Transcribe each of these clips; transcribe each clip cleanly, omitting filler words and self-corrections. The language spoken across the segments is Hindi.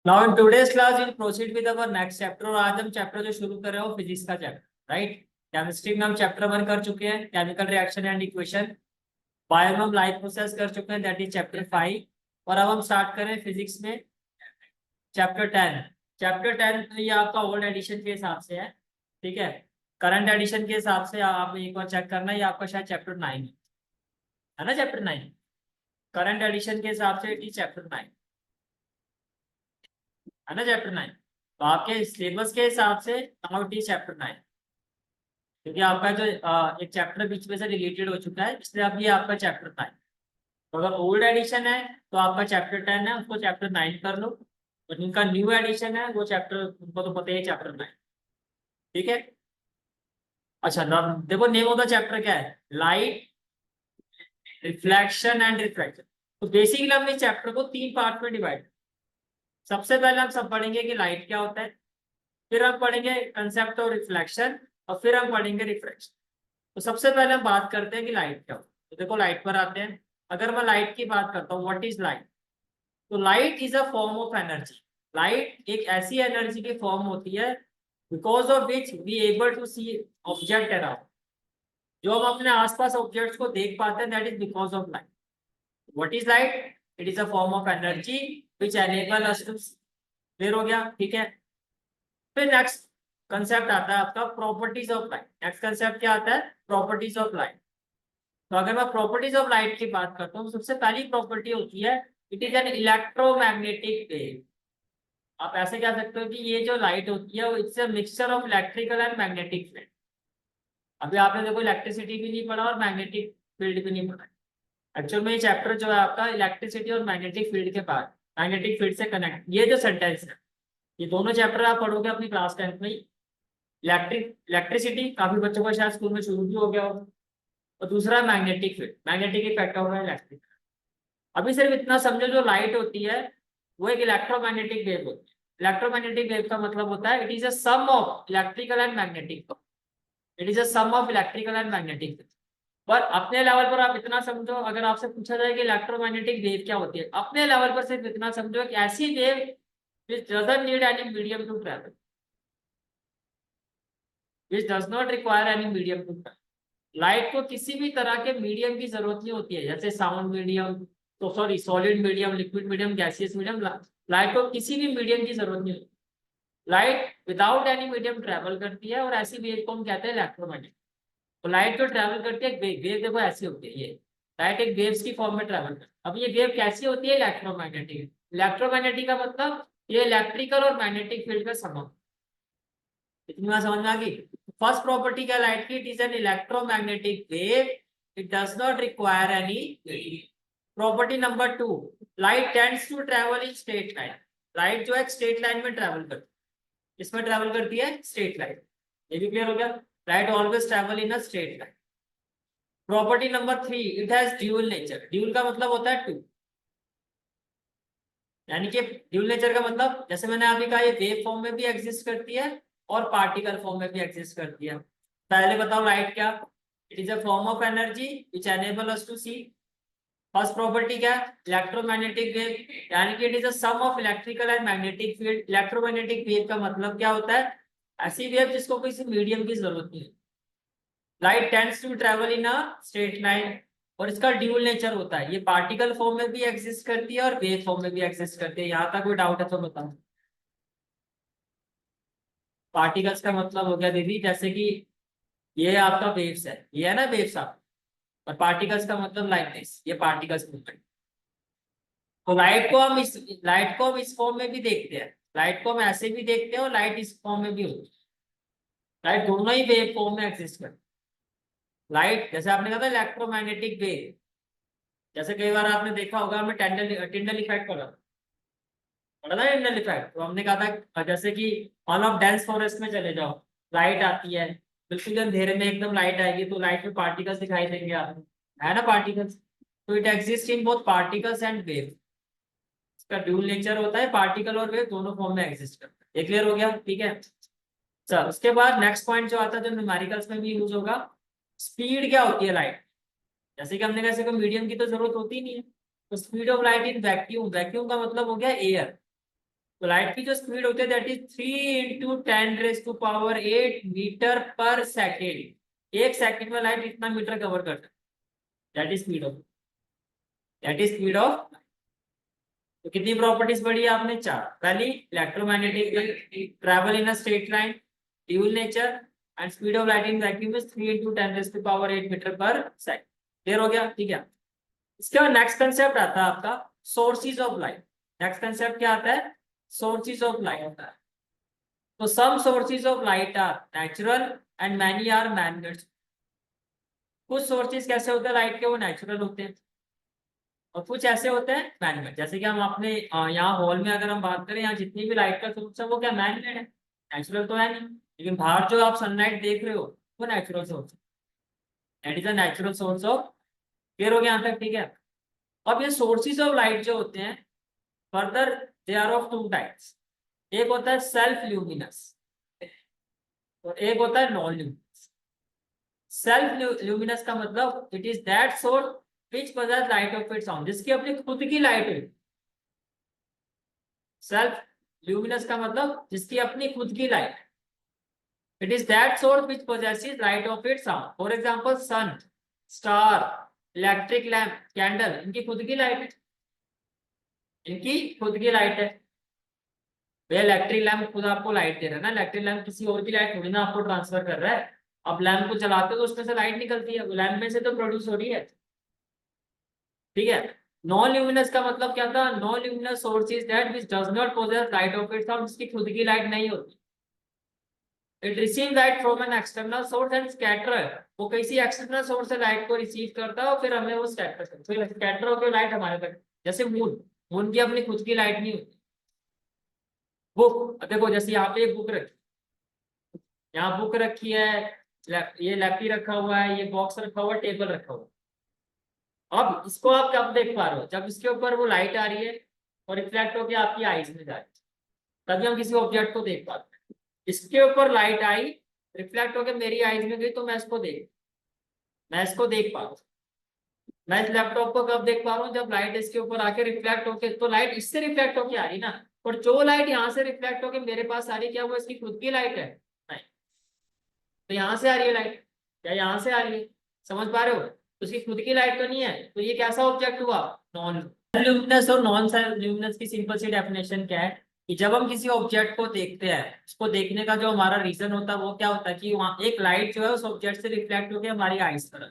Now in today's class will proceed with our next chapter. और आज हम चैप्टर जो शुरू कर रहे हैं वो फिजिक्स का चैप्टर, राइट। केमिस्ट्री में हम चैप्टर 1 कर चुके हैं, chemical reaction and equation. Bio में हम लाइफ प्रोसेस कर चुके हैं, दैट इज चैप्टर 5। और अब हम स्टार्ट करें फिजिक्स में चैप्टर 10। चैप्टर 10 ये आपका ओल्ड एडिशन के हिसाब से है, ठीक है। करंट एडिशन के हिसाब से आप एक बार चेक करना, ये आपका शायद चैप्टर 9 है ना, चैप्टर 9। करंट एडिशन के हिसाब से इट इज चैप्टर 9, है ना, चैप्टर 9। तो आपके सिलेबस के हिसाब से नाउ इट इज चैप्टर 9, क्योंकि आपका जो एक चैप्टर बीच में से रिलेटेड हो चुका है, इसलिए अब ये आपका चैप्टर 9। तो अगर ओल्ड एडिशन है तो आपका चैप्टर 10 है, उसको चैप्टर 9 कर लो। और जिनका न्यू एडिशन है वो चैप्टर, उनको तो पता ही है, चैप्टर 9, ठीक है। अच्छा नाम देखो, नेम ऑफ द चैप्टर क्या है? Light, reflection and refraction. तो बेसिकली हम इस चैप्टर को 3 पार्ट में डिवाइड। सबसे पहले हम सब पढ़ेंगे कि लाइट क्या होता है, फिर हम पढ़ेंगे कंसेप्ट ऑफ रिफ्लेक्शन, और फिर हम पढ़ेंगे रिफ्रैक्शन। तो सबसे पहले हम बात करते हैं कि लाइट क्या होता है। तो देखो लाइट पर आते हैं। अगर मैं लाइट की बात करता हूँ, व्हाट इज लाइट? तो light is a form of energy. Light एक ऐसी एनर्जी की फॉर्म होती है because of which we able to see object around. जो हम अपने आसपास ऑब्जेक्ट्स को देख पाते हैं, that is because of light. What is light? It is a form of energy which enable us to. Clear हो गया, ठीक है। फिर नेक्स्ट कंसेप्ट आता है आपका properties of light. Next concept क्या आता है? Properties of light. तो अगर मैं प्रॉपर्टीज ऑफ लाइट की बात करता हूँ, सबसे पहली प्रॉपर्टी होती है it is an electromagnetic wave. आप ऐसे कह सकते हो कि ये जो लाइट होती है वो it's a mixture of electrical and magnetic field. अभी आपने देखो इलेक्ट्रिसिटी भी नहीं पढ़ा और मैग्नेटिक फील्ड भी नहीं पढ़ा। एक्चुअल में ये चैप्टर जो है आपका इलेक्ट्रिसिटी और मैग्नेटिक फील्ड के बाद, मैग्नेटिक फील्ड से कनेक्ट, ये जो सेंटेंस है, ये दोनों चैप्टर आप पढ़ोगे अपनी क्लास 10th में। इलेक्ट्रिसिटी काफी बच्चों को शायद स्कूल में शुरू भी हो गया हो। और दूसरा मैग्नेटिक फील्ड, मैग्नेटिक इफेक्ट होगा इलेक्ट्रिक। अभी सिर्फ इतना समझो, जो लाइट होती है वो एक इलेक्ट्रोमैग्नेटिक वेव होती है। इलेक्ट्रोमैग्नेटिक वेव का मतलब होता है it is a sum of electrical and magnetic. It is a sum of electrical and magnetic. पर अपने लेवल पर आप इतना समझो, अगर आपसे पूछा जाए कि इलेक्ट्रोमैग्नेटिक वेव क्या होती है, अपने लेवल पर सिर्फ इतना समझो कि ऐसी wave which doesn't need any medium to travel, which does not require any medium to travel। Light को किसी भी तरह के मीडियम की जरूरत नहीं होती है, जैसे साउंड मीडियम, तो sorry solid medium, liquid medium, gaseous medium. Light को किसी भी मीडियम की जरूरत नहीं होती। Light without any medium travel करती है, और ऐसी वेव को हम कहते हैं इलेक्ट्रोमैग्नेटिक। तो लाइट जो ट्रेवल करती है, वेव वेव देखो ऐसी होती है, ये लाइट एक वेव्स की फॉर्म में ट्रेवल करती है। अब ये वेव कैसी होती है? इलेक्ट्रोमैग्नेटिक। इलेक्ट्रोमैग्नेटिक का मतलब ये इलेक्ट्रिकल और मैग्नेटिक फील्ड का समूह। इतनी बात समझ में आ गई? फर्स्ट प्रॉपर्टी क्या लाइट की? It is an electromagnetic wave, it does not require any. Property number 2, light tends to travel in straight line. Light जो है स्ट्रेट लाइन में ट्रेवल करती है। इसमें ट्रेवल करती है स्ट्रेट लाइन। ये भी क्लियर हो गया? Light always travel in a straight line. Property number 3, it has dual nature. Dual का मतलब होता है टू, यानी कि ड्यूल नेचर का मतलब, जैसे मैंने अभी कहा, ये वेव फॉर्म में भी एग्जिस्ट करती है और पार्टिकल फॉर्म में भी एग्जिस्ट करती है। पहले बताओ लाइट क्या? It is a form of energy which enable us to see. First property क्या है? इलेक्ट्रोमैग्नेटिक वेव, यानी कि it is a sum of electrical and magnetic field. Electromagnetic wave का मतलब क्या होता है? ऐसी वेव जिसको किसी मीडियम की जरूरत नहीं है। Light tends to travel in a straight line, और इसका ड्यूल नेचर होता है, ये पार्टिकल फॉर्म में भी एग्जिस्ट करती है और वेव फॉर्म में भी एग्जिस्ट करती है। यहाँ तक कोई डाउट है तो बताओ। पार्टिकल्स का मतलब हो गया दीदी, जैसे कि ये आपका वेव्स है, ये है ना वेव्स आप। और पार्टिकल्स का मतलब लाइक दिस, ये पार्टिकल्स मूवमेंट। तो लाइट को हम इस फॉर्म में भी देखते हैं, लाइट को हम ऐसे भी देखते हैं, और लाइट इस फॉर्म में भी होती है। लाइट दोनों ही वेव फॉर्म में एग्जिस्ट करती है। लाइट जैसे आपने कहा था इलेक्ट्रोमैग्नेटिक वेव, जैसे कई बार आपने देखा होगा, हमें टिंडल इफेक्ट पढ़ा था टिंडल इफेक्ट। तो हमने कहा था जैसे कि ऑन ऑफ डेंस फॉरेस्ट में चले जाओ, लाइट आती है, बिल्कुल अंधेरे में एकदम लाइट आएगी, तो लाइट में पार्टिकल्स दिखाई देंगे आपको, है ना पार्टिकल्स। तो it exist in both particles and wave. इसका ड्यूल नेचर होता है, पार्टिकल और वेव दोनों फॉर्म में एग्जिस्ट करता है। ये क्लियर हो गया, ठीक है। चल उसके बाद नेक्स्ट पॉइंट जो आता है, जो न्यूमेरिकल्स में भी यूज होगा, स्पीड क्या होती है लाइट। जैसे कि हमने कैसे को मीडियम की तो जरूरत होती नहीं है। तो speed of light in vacuum, vacuum का मतलब हो गया एयर। तो लाइट की जो स्पीड होती है दैट इज 3 × 10⁸ मीटर पर सेकेंड। एक सेकंड में लाइट इतना मीटर कवर करता है, दैट इज स्पीड ऑफ। तो कितनी प्रॉपर्टीज पढ़ी आपने? 4। पहली, electromagnetic wave, travel in a straight line, dual nature, and speed of light in vacuum is 3 × 10⁸ metre per second. Clear हो गया? ठीक है। इसके बाद नेक्स्ट कंसेप्ट आता है आपका sources of light. Next concept क्या आता है? सोर्सेज ऑफ लाइट आता है। तो some sources of light are natural and many are man-made. कुछ सोर्सेज कैसे होते हैं लाइट के? वो नेचुरल होते हैं, और कुछ ऐसे होते हैं मैनमेड। जैसे कि हम अपने यहाँ हॉल में अगर हम बात करें, यहाँ जितनी भी लाइट का सोर्स है वो क्या मैनमेड है, नेचुरल तो है नहीं। लेकिन बाहर जो आप सनलाइट देख रहे हो वो नेचुरल सोर्स है, that is a natural source of. Clear हो गया यहाँ तक? ठीक है। अब ये सोर्सेज ऑफ लाइट जो होते हैं, further they are of two types. एक होता है सेल्फ ल्यूमिनस और एक होता है नॉन ल्यूमिनस। सेल्फ ल्यूमिनस का मतलब it is that source which possess light of its own, जिसकी अपनी खुद की लाइट है। सेल्फ ल्यूमिनस का मतलब जिसकी अपनी खुद की light. It is that source which possesses light of its own. For example sun, star, electric lamp, candle, इनकी खुद की लाइट है, इनकी खुद की लाइट है। वे इलेक्ट्रिक लैम्प खुद आपको लाइट दे रहा है ना, इलेक्ट्रिक लैम्प किसी और की लाइट थोड़ी ना आपको ट्रांसफर कर रहा है। अब लैम्प को चलाते हो तो उसमें से लाइट निकलती है, लैम्प में से तो प्रोड्यूस हो रही है। ठीक है। नॉन ल्यूमिनस का मतलब क्या था? Non luminous source is that which does not possess light of its own, जिसकी खुद की लाइट नहीं होती। It receive light from an external source and scatter. वो किसी एक्सटर्नल सोर्स से लाइट को रिसीव करता है और फिर हमें वो स्कैटर करता है, फिर स्कैटर होकर लाइट हमारे तक। जैसे मून, मून की अपनी खुद की लाइट नहीं होती। बुक देखो, जैसे यहाँ पे एक बुक रखी, यहाँ बुक रखी है, ये लैपी रखा हुआ है, ये बॉक्स रखा हुआ है, टेबल रखा हुआ है। अब इसको आप कब देख पा रहे हो? जब इसके ऊपर वो लाइट आ रही है और रिफ्लेक्ट होकर आपकी आईज में जा रही है, तभी हम किसी ऑब्जेक्ट को देख पाते हैं। इसके ऊपर लाइट आई, रिफ्लेक्ट होकर मेरी आईज में गई, तो मैं इसको देख पा रहा हूँ। मैं इस लैपटॉप को कब देख पा रहा हूँ? जब लाइट इसके ऊपर आके रिफ्लेक्ट होकर, तो लाइट इससे रिफ्लेक्ट होकर आ रही ना, और जो लाइट यहाँ से रिफ्लेक्ट होकर मेरे पास आ रही, क्या वो इसकी खुद की लाइट है? नहीं। तो यहाँ से आ रही है लाइट, या यहाँ से आ रही है, समझ पा रहे हो? तो उसकी खुद की लाइट तो नहीं है, तो ये कैसा ऑब्जेक्ट हुआ? Non luminous. और नॉन ल्यूमिनस की सिंपल सी डेफिनेशन क्या है कि जब हम किसी ऑब्जेक्ट को देखते हैं, उसको देखने का जो हमारा रीजन होता है वो क्या होता है कि वहाँ एक लाइट जो है उस ऑब्जेक्ट से रिफ्लेक्ट होकर हमारी आईज पर।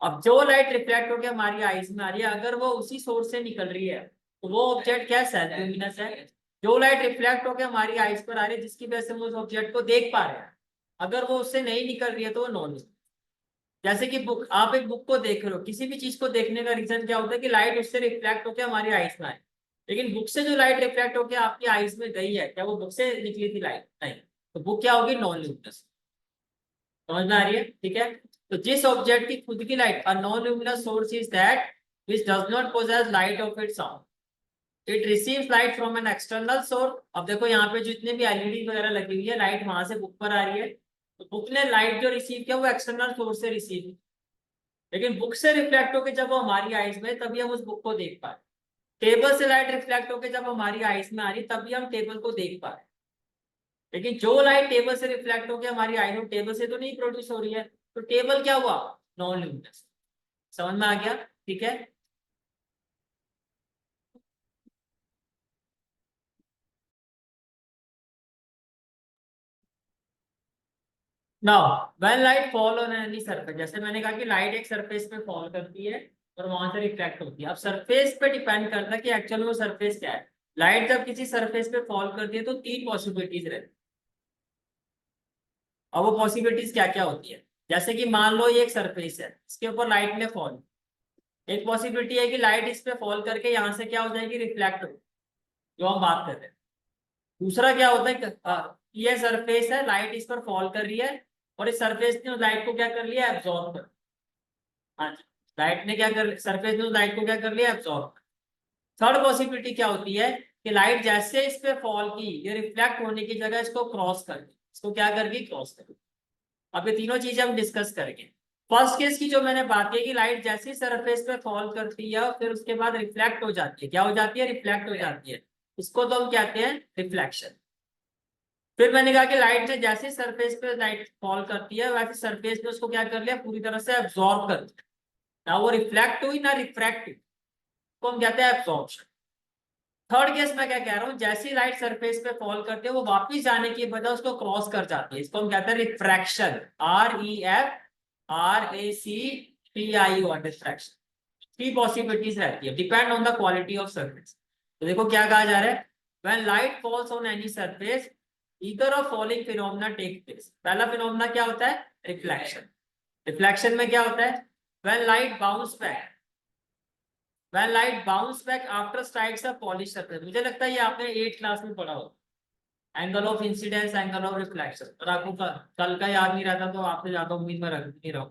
अब जो लाइट रिफ्लेक्ट होकर हमारी आईज में आ रही है, अगर वो उसी सोर्स से निकल रही है, तो वो ऑब्जेक्ट क्या है? सेल्फ ल्यूमिनस है। जो लाइट रिफ्लेक्ट होकर हमारी आईज पर आ रही है, जिसकी वजह से हम उस ऑब्जेक्ट को देख पा रहे हैं, अगर वो उससे नहीं निकल रही है तो वो नॉन ल्यूमिनस। जैसे कि बुक, आप एक बुक को देख रहे हो, किसी भी चीज को देखने का रीजन क्या होता है कि लाइट उससे रिफ्लेक्ट होकर हमारी आईज में आए। लेकिन बुक से जो लाइट रिफ्लेक्ट होकर आपकी आईज में गई है, क्या वो बुक से निकली थी लाइट? नहीं। तो बुक क्या होगी? Non luminous. समझ में आ रही है? ठीक है। तो जिस ऑब्जेक्ट की खुद की light, a non luminous source is that which does not possess light of its own, it receives light from an external source. अब देखो यहाँ पे जितने भी एलईडी वगैरह लगी हुई है, लाइट वहां से बुक पर आ रही है, तो बुक ने लाइट जो रिसीव किया वो एक्सटर्नल सोर्स से रिसीव, लेकिन बुक से रिफ्लेक्ट होकर जब वो हमारी आईज में, तभी हम उस बुक को देख पा रहे। टेबल से लाइट रिफ्लेक्ट होकर जब हमारी आईज में आ रही, तभी हम टेबल को देख पा रहे। लेकिन जो लाइट टेबल से रिफ्लेक्ट होकर हमारी आईज में, टेबल से तो नहीं प्रोड्यूस हो रही है, तो टेबल क्या हुआ? Non luminous. समझ में आ गया? ठीक है। Now when light fall on any surface, जैसे मैंने कहा कि लाइट एक सरफेस पे फॉल करती है और वहां से रिफ्लेक्ट होती है। अब सरफेस पे डिपेंड करता है कि एक्चुअली वो सरफेस क्या है। लाइट जब किसी सरफेस पे फॉल करती है तो तीन पॉसिबिलिटीज रहती है। और वो पॉसिबिलिटीज क्या क्या होती है? जैसे कि मान लो ये एक सरफेस है, इसके ऊपर लाइट ने फॉल, एक पॉसिबिलिटी है कि लाइट इस पे फॉल करके यहाँ से क्या हो जाएगी? रिफ्लेक्ट हो, जो हम बात कर रहे हैं। दूसरा क्या होता है ये सरफेस है, लाइट इस पर फॉल कर रही है, और इस सरफेस ने लाइट को क्या कर लिया? एब्जॉर्ब कर। हाँ जी, लाइट ने क्या कर, सरफेस ने लाइट को क्या कर लिया? एब्जॉर्ब। थर्ड पॉसिबिलिटी क्या होती है कि लाइट जैसे इस पे फॉल की, ये रिफ्लेक्ट होने की जगह इसको क्रॉस कर गई, इसको क्या कर गई? क्रॉस कर गई। अब ये तीनों चीजें हम डिस्कस करेंगे। फर्स्ट केस की जो मैंने बात की कि लाइट जैसे ही सरफेस पे फॉल करती है फिर उसके बाद रिफ्लेक्ट हो जाती है, क्या हो जाती है? रिफ्लेक्ट हो जाती है। इसको तो हम कहते हैं रिफ्लेक्शन। फिर मैंने कहा कि लाइट ने जैसे सरफेस पे लाइट फॉल करती है वैसे सरफेस पे उसको क्या कर लिया, पूरी तरह से एब्जॉर्ब कर लिया, ना वो रिफ्लेक्ट हुई ना रिफ्रैक्ट हुई, तो हम कहते हैं एब्जॉर्प्शन। थर्ड केस में क्या कह रहा हूँ, जैसी लाइट सरफेस पे फॉल करती है वो वापिस जाने की बजाय उसको क्रॉस कर जाती है, इसको हम कहते हैं refraction. REFRACTIO, refraction. Three possibilities रहती है, depend on the quality of surface. तो देखो क्या कहा जा रहा है, when light falls on any surface either of following phenomena take place. पहला फिनोमेना क्या होता है, रिफ्लेक्शन। रिफ्लेक्शन में क्या होता है, when light bounce back, when light bounce back after strikes a polish surface. मुझे लगता है ये आपने 8th क्लास में पढ़ा हो, angle of incidence, angle of reflection. और आपको कल का याद नहीं रहता तो आपसे ज्यादा उम्मीद में रख नहीं रहा हूँ,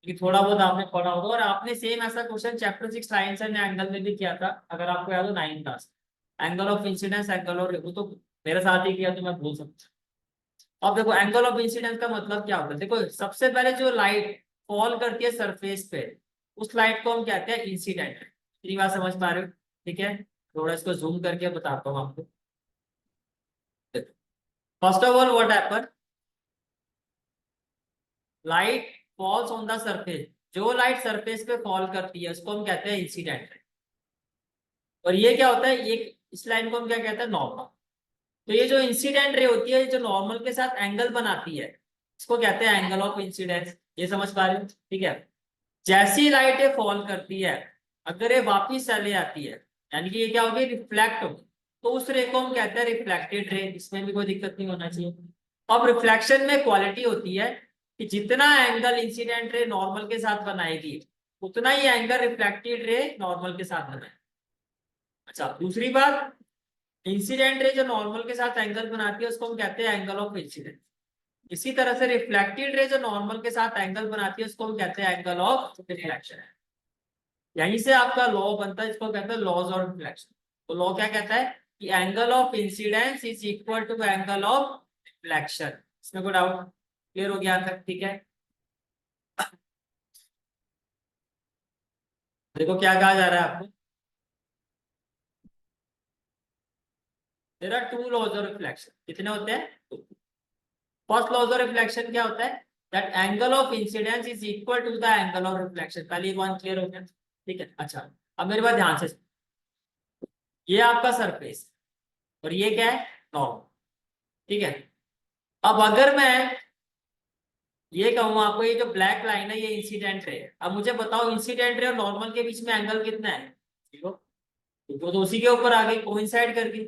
क्योंकि थोड़ा बहुत आपने पढ़ा होगा। और आपने सेम ऐसा question chapter 6 science and angle में भी किया था, अगर आपको याद हो 9th class. Angle of incidence, angle of, वो तो मेरे साथ ही किया तो मैं बोल सकता हूँ। अब देखो एंगल ऑफ इंसिडेंस का मतलब क्या होता है, देखो सबसे पहले जो लाइट फॉल करती है सरफेस पे उस लाइट को हम कहते हैं इंसिडेंट। इतनी बात समझ पा रहे हो, ठीक है। थोड़ा इसको जूम करके बताता हूँ आपको। First of all what happen, light falls on the surface. जो लाइट सरफेस पे फॉल करती है उसको हम कहते हैं इंसिडेंट। और ये क्या होता है, ये इस लाइन को हम क्या कहते हैं, नॉर्मल। तो ये जो इंसिडेंट रे होती है, जो नॉर्मल के साथ एंगल बनाती है, इसको कहते हैं एंगल ऑफ इंसिडेंस। ये समझ पा रहे हो, ठीक है। जैसी लाइट ये फॉल करती है, अगर ये वापिस चले आती है, यानी कि ये क्या होगी, रिफ्लेक्ट होगी, तो उस रे को हम कहते हैं रिफ्लेक्टेड रे। इसमें भी कोई दिक्कत नहीं होना चाहिए। अब रिफ्लेक्शन में क्वालिटी होती है कि जितना एंगल इंसिडेंट रे नॉर्मल के साथ बनाएगी उतना ही एंगल रिफ्लेक्टेड रे नॉर्मल के साथ बनाएगी। अच्छा, दूसरी बात, इंसिडेंट रे जो नॉर्मल के साथ एंगल बनाती है उसको हम कहते हैं एंगल ऑफ इंसिडेंस। इसी तरह से रिफ्लेक्टेड रे जो नॉर्मल के साथ एंगल बनाती है उसको हम कहते हैं एंगल ऑफ रिफ्लेक्शन। यहीं से आपका लॉ बनता है, इसको कहते हैं लॉज ऑफ रिफ्लेक्शन। तो लॉ क्या कहता है कि angle of incidence is equal to angle of reflection. इसमें कोई डाउट, क्लियर हो गया तक, ठीक है। देखो क्या कहा जा रहा है आपको, there are two laws of reflection. कितने होते हैं, फर्स्ट लॉज ऑफ रिफ्लेक्शन क्या होता है, that angle of incidence is equal to the angle of reflection. पहले वन क्लियर हो गया, ठीक है। अच्छा, अब मेरे पास ध्यान से, ये आपका सरफेस और ये क्या है, नॉर्मल, ठीक है। अब अगर मैं ये कहूँ आपको, ये जो ब्लैक लाइन है ये इंसिडेंट रे है। अब मुझे बताओ इंसिडेंट रे और नॉर्मल के बीच में एंगल कितना है, देखो वो तो उसी के ऊपर आ गई, कोइंसाइड कर गई।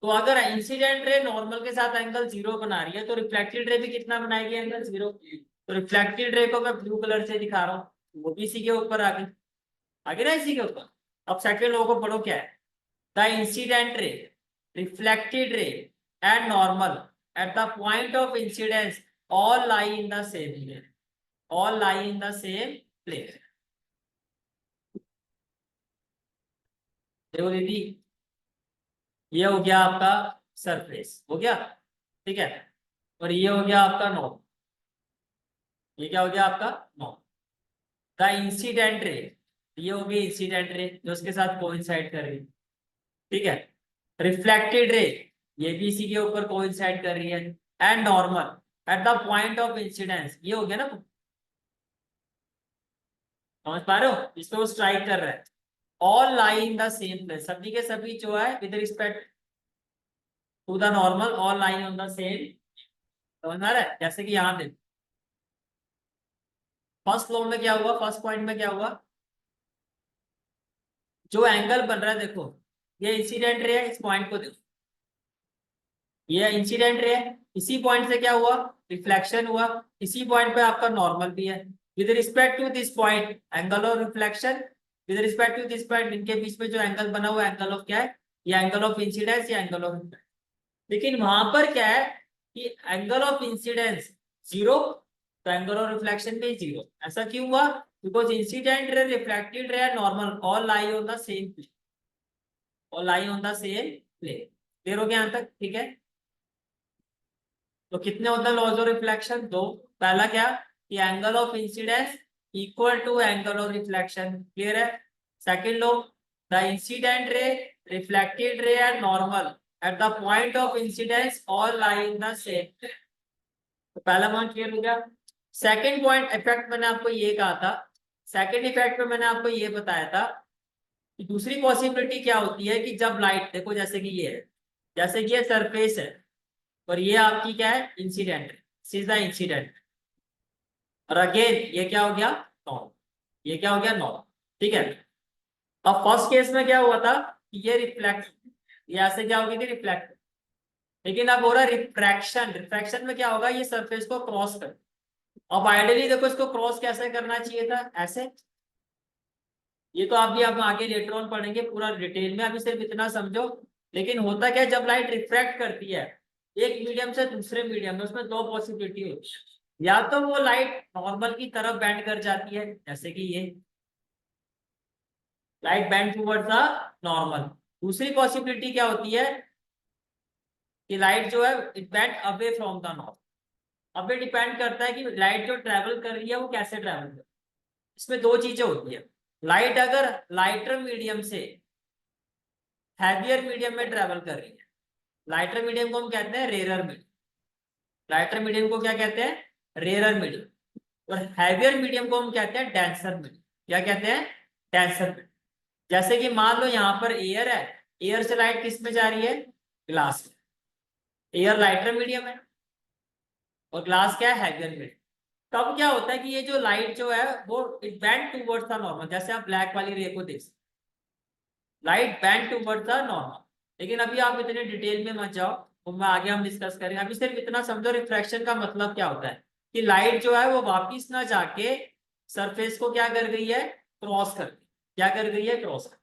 तो अगर इंसिडेंट रे नॉर्मल के साथ एंगल 0 बना रही है तो रिफ्लेक्टेड रे भी कितना बनाएगी, एंगल 0। तो रिफ्लेक्टेड रे को मैं ब्लू कलर से दिखा रहा हूँ, वो भी इसी के ऊपर आ गई, आगे ना इसी के ऊपर। अब सेकंड लॉ को पढ़ो, क्या है, द इंसिडेंट रे, रिफ्लेक्टेड रे and normal at the point of incidence all lie in the same plane, all lie in the same plane। देखो दीदी, ये हो गया आपका सरफेस, हो गया, ठीक है। और ये हो गया आपका नॉर्म, ये क्या हो गया आपका नॉर्म। द इंसिडेंट रे, ये हो गई इंसिडेंट रे जो उसके साथ कोइंसाइड कर रही है, ठीक है। रिफ्लेक्टेड रे, ये भी इसी के ऊपर कोइंसाइड कर रही है। And normal at the point of incidence, ये हो गया ना, समझ पा रहे हो, इस पे वो स्ट्राइक कर रहा है। All lie in the same place, सभी के सभी जो है with respect to the normal, all lie on the same. समझ आ रहा है, जैसे कि यहाँ देखो फर्स्ट लॉ में क्या हुआ, फर्स्ट पॉइंट में क्या हुआ, जो एंगल बन रहा है देखो, ये इंसिडेंट रे है, इस पॉइंट को देखो, ये इंसिडेंट रे है, इसी पॉइंट से क्या हुआ, रिफ्लेक्शन हुआ, इसी पॉइंट पे आपका नॉर्मल भी है। With respect to this point angle of reflection, with respect to this point, इनके बीच में जो एंगल बना हुआ एंगल ऑफ क्या है, ये एंगल ऑफ इंसिडेंस या एंगल ऑफ। लेकिन वहां पर क्या है कि एंगल ऑफ इंसिडेंस 0, तो एंगल ऑफ रिफ्लेक्शन भी 0। ऐसा क्यों हुआ, because incident ray, reflected ray, normal all lie on the same plane, all lie on the same plane. Clear हो गया यहां तक, ठीक है। तो कितने होते हैं लॉज ऑफ रिफ्लेक्शन, दो। पहला क्या कि angle of incidence equal to angle of reflection, clear है। Second law, the incident ray reflected ray and normal at the point of incidence all lie in the same। तो पहला पॉइंट क्लियर हो गया। सेकंड पॉइंट इफेक्ट मैंने आपको ये कहा था, सेकंड इफेक्ट में मैंने आपको ये बताया था कि दूसरी पॉसिबिलिटी क्या होती है कि जब लाइट, देखो जैसे कि ये है, जैसे कि ये सरफेस है और ये आपकी क्या है, इंसिडेंट, सीधा इंसिडेंट, और अगेन ये क्या हो गया, नॉर्म, ये क्या हो गया, नॉर्म, ठीक है। अब फर्स्ट केस में क्या हुआ था कि ये रिफ्लेक्ट, ये ऐसे क्या हो गई थी, रिफ्लेक्ट, लेकिन अब हो रहा है रिफ्रैक्शन। रिफ्रैक्शन में क्या होगा, ये सरफेस को क्रॉस कर, अब आइडियली देखो इसको क्रॉस कैसे करना चाहिए था, ऐसे। ये तो आप भी आप आगे लेटर ऑन पढ़ेंगे पूरा डिटेल में, अभी सिर्फ इतना समझो। लेकिन होता क्या है, जब लाइट रिफ्रैक्ट करती है एक मीडियम से दूसरे मीडियम में, उसमें दो पॉसिबिलिटी होती है, या तो वो लाइट नॉर्मल की तरफ बेंड कर जाती है, जैसे कि ये light bend towards the normal. दूसरी पॉसिबिलिटी क्या होती है कि लाइट जो है it bend away from the normal. अब ये डिपेंड करता है कि लाइट जो ट्रेवल कर रही है वो कैसे ट्रेवल कर रही है। इसमें दो चीजें होती है, लाइट अगर लाइटर मीडियम से हैवियर मीडियम में ट्रेवल कर रही है, लाइटर मीडियम को हम कहते हैं रेयरर मीडियम, लाइटर मीडियम को क्या कहते हैं, रेयरर मीडियम, और हैवियर मीडियम को हम कहते हैं डेंसर मीडियम। क्या कहते हैं, डेंसर मीडियम। जैसे कि मान लो यहाँ पर एयर है, एयर से लाइट किस में जा रही है, ग्लास में, एयर लाइटर मीडियम है और ग्लास क्या है, हैवियर मीडियम। तब क्या होता है कि ये जो लाइट जो है वो it bend towards the normal, जैसे आप ब्लैक वाली रे को देख सकते, light bend towards the normal. लेकिन अभी आप इतने डिटेल में मत जाओ, तो मैं आगे हम डिस्कस करेंगे। अभी सिर्फ इतना समझो रिफ्रैक्शन का मतलब क्या होता है, कि लाइट जो है वो वापिस ना जाके सरफेस को क्या कर गई है, क्रॉस कर गई। क्या कर गई है, क्रॉस कर,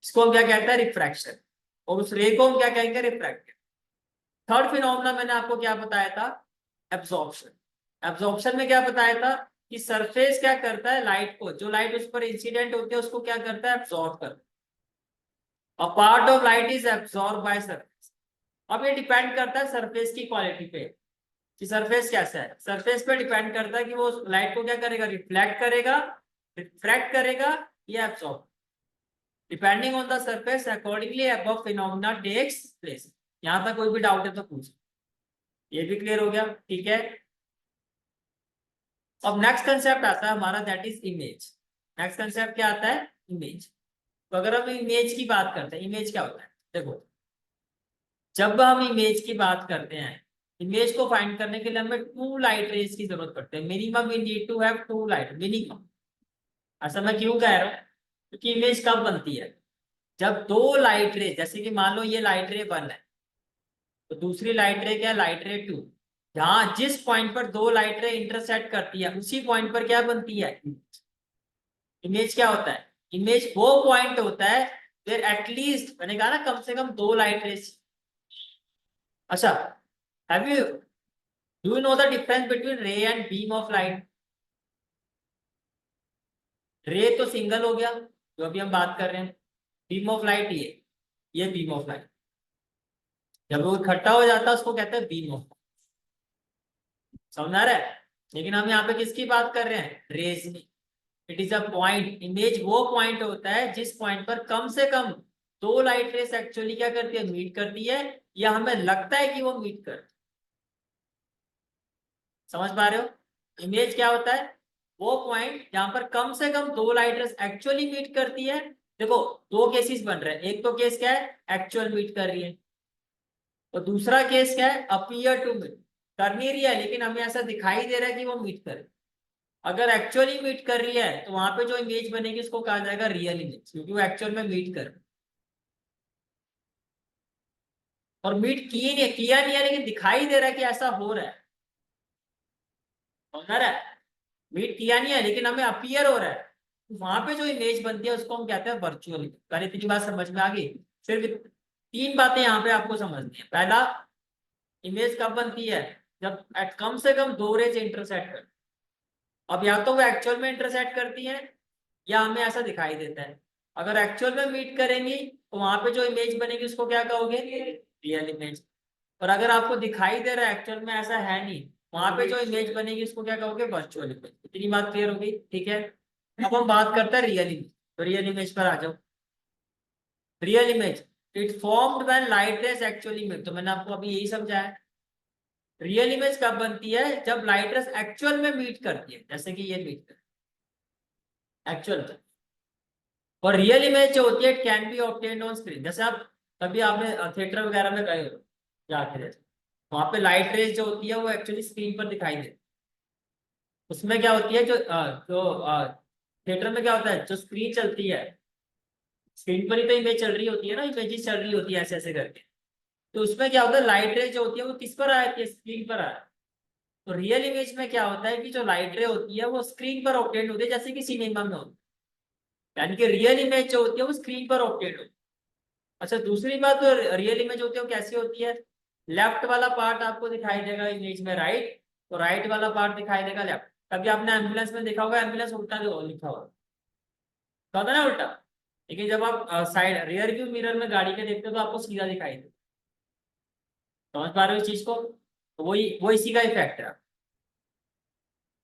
इसको हम क्या कहते हैं, रिफ्रैक्शन, और उस रे को हम क्या कहेंगे, रिफ्रैक्टेड। थर्ड फिनोमेना मैंने आपको क्या बताया था, एब्जॉर्प्शन। एब्जॉर्प्शन में क्या बताया था कि सरफेस क्या करता है, लाइट को, जो लाइट उस पर इंसिडेंट होती है उसको क्या करता है, एब्जॉर्ब करता है। अ part of light is absorb by surface. अब ये डिपेंड करता है सरफेस की क्वालिटी पे कि सरफेस कैसा है, सरफेस पे डिपेंड करता है कि वो लाइट को क्या करेगा, रिफ्लेक्ट करेगा, रिफ्रैक्ट करेगा या absorb. Depending on the surface accordingly above phenomena takes place. यहां तक कोई भी डाउट है तो पूछ, ये भी क्लियर हो गया, ठीक है। अब नेक्स्ट कंसेप्ट आता है हमारा, that is image. Next concept क्या आता है, इमेज। तो अगर हम इमेज की बात करते हैं, इमेज क्या होता है, देखो जब हम इमेज की बात करते हैं, इमेज को फाइंड करने के लिए हमें टू लाइट रेज की जरूरत पड़ती है। Minimum we need to have two light, minimum. ऐसा मैं क्यों कह रहा हूँ, क्योंकि इमेज कब बनती है, जब दो लाइट रे, जैसे कि मान लो ये लाइट रे 1 है, तो दूसरी लाइट रे क्या है, लाइट रे 2। जहां जिस पॉइंट पर दो लाइट रे इंटरसेक्ट करती है उसी पॉइंट पर क्या बनती है, इमेज क्या होता है, इमेज वो पॉइंट होता है वेयर एटलीस्ट, मैंने कहा ना कम से कम दो लाइट रेज। अच्छा, have you, do you know the difference between रे एंड बीम ऑफ लाइट। रे तो सिंगल हो गया जो अभी हम बात कर रहे हैं, बीम ऑफ लाइट ये बीम ऑफ लाइट, जब वो इकट्ठा हो जाता है उसको कहते हैं बीम ऑफ, समझ आ रहा है। लेकिन हम यहाँ पे किसकी बात कर रहे हैं, रेज की। It is a point, image वो पॉइंट होता है जिस पॉइंट पर कम से कम दो लाइट रेस एक्चुअली क्या करती है, मीट करती है, या हमें लगता है कि वो मीट कर, समझ पा रहे हो। इमेज क्या होता है, वो पॉइंट जहां पर कम से कम दो लाइट रेस एक्चुअली मीट करती है। देखो दो केसेस बन रहे हैं, एक तो केस क्या है, एक्चुअल मीट कर रही है, और दूसरा केस क्या है, अपीयर टू मीट, कर नहीं रही है लेकिन हमें ऐसा दिखाई दे रहा है कि वो मीट करे। अगर एक्चुअली मीट कर रही है तो वहां पे जो इमेज बनेगी उसको कहा जाएगा रियल इमेज, क्योंकि वो एक्चुअल में मीट कर, और मीट किया नहीं है लेकिन दिखाई दे रहा है कि ऐसा हो रहा है, समझ रहा है। मीट किया नहीं है लेकिन हमें अपीयर हो रहा है, तो वहां पे जो इमेज बनती है उसको हम कहते हैं वर्चुअल इमेज। पहले इतनी बात समझ में आ गई। सिर्फ तीन बातें यहाँ पे आपको समझनी है। पहला, इमेज कब बनती है, जब कम से कम दो रेज इंटरसेक्ट कर, अब या तो वो एक्चुअल में इंटरसेक्ट करती है या हमें ऐसा दिखाई देता है। अगर एक्चुअल में मीट करेंगी तो वहां पे जो इमेज बनेगी उसको क्या कहोगे, रियल इमेज। और अगर आपको दिखाई दे रहा है एक्चुअल में ऐसा है नहीं, वहां पे जो इमेज बनेगी उसको क्या कहोगे, वर्चुअल इमेज। इतनी बात क्लियर हो गई, ठीक है। अब हम बात करते हैं रियल इमेज, तो रियल इमेज पर आ जाओ। Real image it formed when light rays actually meet, तो मैंने आपको अभी यही समझाया। रियल इमेज कब बनती है, जब लाइट रेज एक्चुअल में मीट करती है, जैसे कि ये मीट कर एक्चुअल में। और रियल इमेज जो होती है it can be obtained on screen, जैसे आप कभी आपने थिएटर वगैरह में गए हो जाके, वहां पे लाइट रेज जो होती है वो एक्चुअली स्क्रीन पर दिखाई देती है। उसमें क्या होती है, जो थिएटर में क्या होता है, जो स्क्रीन चलती है, स्क्रीन पर ही तो इमेज चल रही होती है ना, इमेजेस चल रही होती है ऐसे ऐसे करके। तो उसमें क्या होता है, लाइट रे जो होती है वो किस पर आती है, स्क्रीन पर आती है। तो रियल इमेज में क्या होता है कि जो लाइट रे होती है वो स्क्रीन पर ऑब्टेन होती है, जैसे कि सिनेमा में होती है, यानी कि रियल इमेज जो होती है वो स्क्रीन पर ऑब्टेन होती है। अच्छा, दूसरी बात, तो रियल इमेज होती है वो कैसी होती है, लेफ्ट वाला पार्ट आपको दिखाई देगा इमेज में राइट, तो राइट वाला पार्ट दिखाई देगा लेफ्ट। कभी आपने एम्बुलेंस में देखा होगा, एम्बुलेंस उल्टा लिखा हुआ होता है ना, उल्टा। लेकिन जब आप साइड रियर व्यू मिरर में गाड़ी के देखते हो तो आपको सीधा दिखाई देगा। समझ पा रहे हो इस चीज को, तो वही वो इसी का इफेक्ट है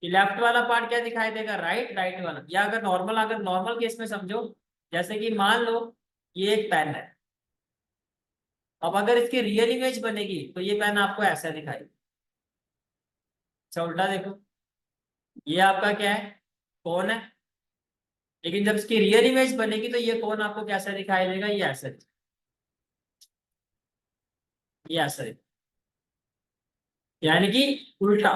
कि लेफ्ट वाला पार्ट क्या दिखाई देगा, राइट, राइट वाला। या अगर नॉर्मल केस में समझो, जैसे कि मान लो ये एक पेन है, अब अगर इसकी रियल इमेज बनेगी तो ये पेन आपको ऐसा दिखाई। अच्छा, उल्टा देखो, ये आपका क्या है, कौन है, लेकिन जब इसकी रियल इमेज बनेगी तो ये कौन आपको कैसा दिखाई देगा, ये ऐसा, ये ऐसा, यानी कि उल्टा।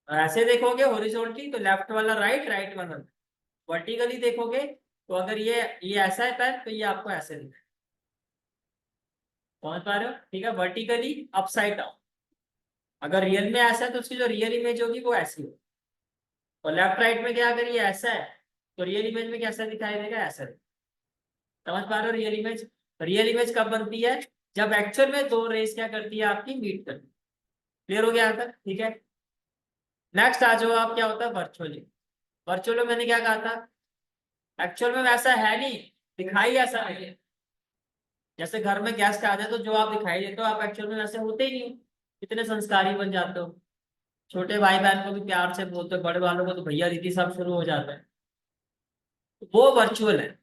ऐसे देखोगे हॉरिजॉन्टली तो लेफ्ट वाला राइट, राइट वाला, वर्टिकली देखोगे तो अगर ये ऐसा है पेन तो ये आपको ऐसे दिखेगा। समझ पा रहे हो, ठीक है, वर्टिकली अपसाइड डाउन। अगर रियल में ऐसा है तो उसकी जो रियल इमेज होगी वो ऐसी होगी। और लेफ्ट राइट में क्या, अगर ये ऐसा है तो रियल इमेज में कैसा दिखाई देगा, ऐसा दिखेगा। समझ पा रहे हो, रियल इमेज कब बनती है, जब एक्चुअल में दो रेस क्या करती है, आपकी मीट करती है। क्लियर हो गया यहाँ तक, ठीक है। नेक्स्ट आ जाओ आप, क्या होता है वर्चुअली। वर्चुअल में मैंने क्या कहा था, एक्चुअल में वैसा है नहीं, दिखाई ऐसा नहीं है। जैसे घर में गेस्ट आ जाए तो जो आप दिखाई देते हो, आप एक्चुअल में वैसे होते ही नहीं हो, कितने संस्कारी बन जाते हो, छोटे भाई बहन को भी प्यार से बोलते हो, बड़े वालों को तो भैया दीदी सब शुरू हो जाता है। वो वर्चुअल है,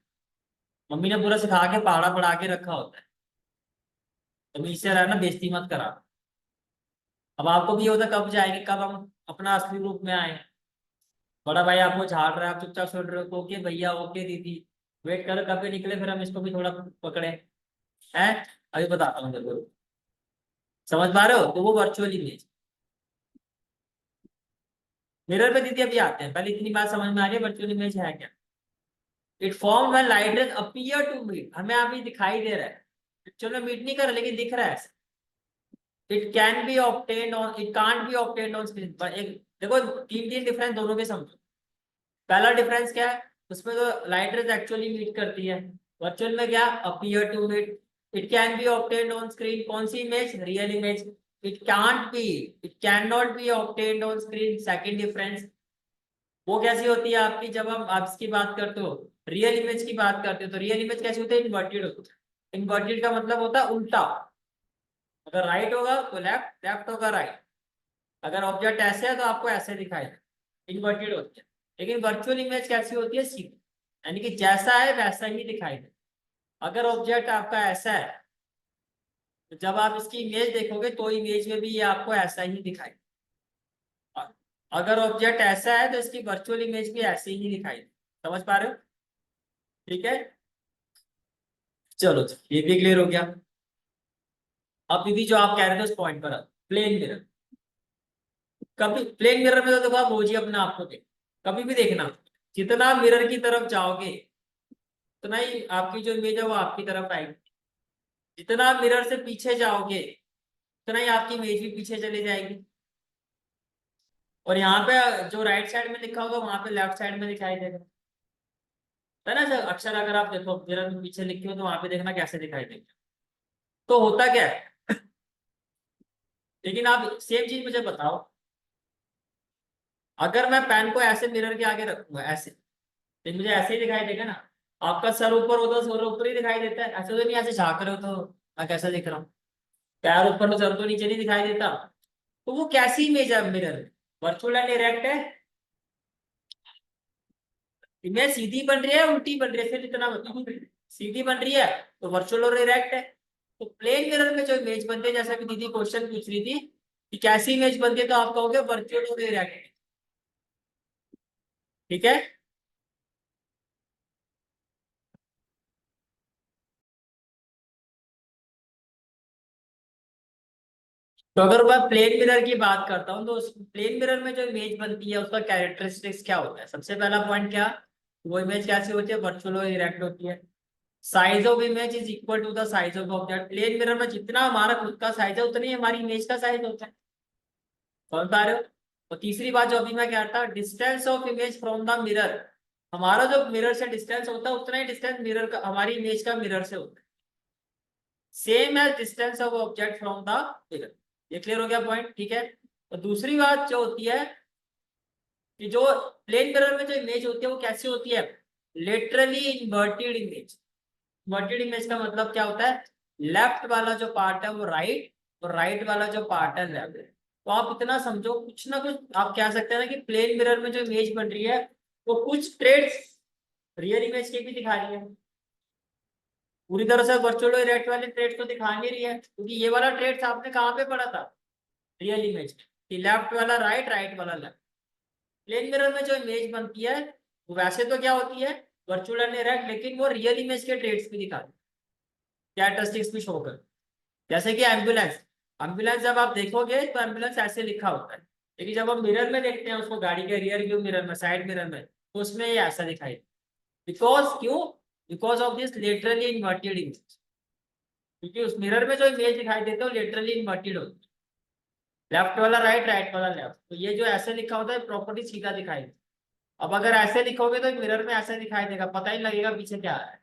मम्मी ने पूरा सिखा के पहाड़ा पढ़ा के रखा होता है, तभी इससे रहना, बेइज्जती मत करा। अब आपको भी ये होता कब जाएंगे, कब हम अपना असली रूप में आए। बड़ा भाई आपको झाड़ रहा है, आप चुपचाप सुन रहे हो, ओके भैया, ओके दीदी, वेट करो कब ये निकले, फिर हम इसको भी थोड़ा पकड़े हैं। अभी बताता हूँ जरूर, समझ पा रहे हो, तो वो वर्चुअल इमेज। मिरर पे दीदी अभी आते हैं, पहले इतनी बात समझ में आ रही है वर्चुअल इमेज है क्या। It form when light rays appear to meet, हमें अभी दिखाई दे रहा है, चलो मीट नहीं कर रहा लेकिन दिख रहा है। It can be obtained on, it can't B obtained on screen. पर एक देखो, तीन तीन डिफरेंस दोनों के समझो। पहला डिफरेंस क्या है, उसमें तो लाइट रेज एक्चुअली मीट करती है, वर्चुअल में क्या, appear to meet. It can be obtained on screen, कौन सी image, real image. It can't be, it can not be obtained on screen, second difference. वो कैसी होती है आपकी, जब हम आप इसकी बात करते हो, रियल इमेज की बात करते हो, तो रियल इमेज कैसी होती है, इन्वर्टेड होती है। इन्वर्टेड का मतलब होता है उल्टा, अगर राइट होगा तो लेफ्ट, लेफ्ट होगा राइट। अगर ऑब्जेक्ट ऐसे है तो आपको ऐसे दिखाई दे, इन्वर्टेड होती है। लेकिन वर्चुअल इमेज कैसी होती है, सीधी, यानी कि जैसा है वैसा ही दिखाई दे। अगर ऑब्जेक्ट आपका ऐसा है तो जब आप इसकी इमेज देखोगे तो इमेज में भी ये आपको ऐसा ही दिखाई दे। अगर ऑब्जेक्ट ऐसा है तो इसकी वर्चुअल इमेज भी ऐसे ही दिखाई दे। समझ पा रहे हो, ठीक है। चलो ये भी क्लियर हो गया। अब दीदी जो आप कह रहे थे उस पॉइंट पर, प्लेन मिरर। कभी प्लेन मिरर में तो देखो आप रोज ही अपने आप को देख, कभी भी देखना, जितना मिरर की तरफ जाओगे उतना ही आपकी जो इमेज है वो आपकी तरफ आएगी। जितना मिरर से पीछे जाओगे उतना ही आपकी इमेज भी पीछे चली जाएगी। और यहाँ पे जो राइट साइड में लिखा होगा वहां पे लेफ्ट साइड में दिखाई देगा, है ना सर। अक्षर अगर आप देखो मिरर में पीछे लिखे हो तो वहां पे देखना कैसे दिखाई देगा। तो होता क्या है, लेकिन आप सेम चीज मुझे बताओ, अगर मैं पेन को ऐसे मिरर के आगे रखूंगा ऐसे, तो मुझे ऐसे ही दिखाई देगा ना। आपका सर ऊपर होता है, सर ऊपर ही दिखाई देता है, ऐसे तो नहीं, ऐसे झाँक रहे हो तो मैं कैसा दिख रहा हूँ, पैर ऊपर तो सर तो नीचे नहीं दिखाई देता। तो वो कैसी इमेज है मिरर, वर्चुअल एंड इरेक्ट है। इमेज सीधी बन रही है उल्टी बन रही है, सिर्फ इतना बताओ। सीधी बन रही है तो वर्चुअल और इरेक्ट है। तो प्लेन मिरर में जो इमेज बनती है, जैसा कि दीदी क्वेश्चन पूछ रही थी कि कैसी इमेज बनती है, तो आप कहोगे वर्चुअल और इरेक्ट। ठीक है। तो अगर मैं प्लेन मिरर की बात करता हूँ तो उस प्लेन मिरर में जो इमेज बनती है उसका कैरेक्टरिस्टिक्स क्या होता है? सबसे पहला पॉइंट क्या, वो इमेज कैसी होती है? वर्चुअल और इरेक्ट होती है। Size of image is equal to the size of object. Plane mirror में जितना हमारा खुद का साइज है उतनी हमारी इमेज का साइज होता है। समझ पा रहे हो? और तीसरी बात जो अभी मैं कह रहा था, distance of image from the mirror, हमारा जो मिरर से डिस्टेंस होता है उतना ही डिस्टेंस मिरर का, हमारी इमेज का मिरर से होता है। Same as distance of object from the mirror. ये क्लियर हो गया पॉइंट? ठीक है। तो दूसरी बात जो होती है कि जो प्लेन मिरर में जो इमेज होती है वो कैसी होती है? Laterally inverted image. Inverted image का मतलब क्या होता है? लेफ्ट वाला जो पार्ट है वो राइट, और राइट वाला जो पार्ट है लेफ्ट। तो आप इतना समझो, कुछ ना कुछ आप कह सकते हैं ना कि प्लेन मिरर में जो इमेज बन रही है वो कुछ ट्रेड्स रियल इमेज के भी दिखा रही है। पूरी तरह से वर्चुअल और रिएक्ट वाले ट्रेड्स तो दिखा नहीं रही है, क्योंकि ये वाला ट्रेड्स आपने कहाँ पे पढ़ा था? रियल इमेज कि लेफ्ट वाला राइट, राइट वाला लेफ्ट। प्लेन मिरर में जो इमेज बनती है वो वैसे तो क्या होती है? वर्चुअल एंड इरेक्ट, लेकिन वो रियल इमेज के ट्रेड्स भी दिखाती है, कैरेक्टरिस्टिक्स भी शो कर। जैसे कि एम्बुलेंस, एम्बुलेंस जब आप देखोगे तो एम्बुलेंस ऐसे लिखा होता है, लेकिन जब हम मिरर में देखते हैं उसको, गाड़ी के रियर व्यू मिरर में, साइड मिरर में, तो उसमें ये ऐसा दिखाई, बिकॉज क्यों? Because of this laterally inverted image. क्योंकि उस मिरर में जो इमेज दिखाई देते हो लेटरली इन्वर्टेड होती है, लेफ्ट वाला राइट, राइट वाला लेफ्ट। तो ये जो ऐसे लिखा होता है प्रॉपर्टी सीधा दिखाई देती है। अब अगर ऐसे लिखोगे तो मिरर में ऐसे दिखाई देगा, पता ही नहीं लगेगा पीछे क्या है।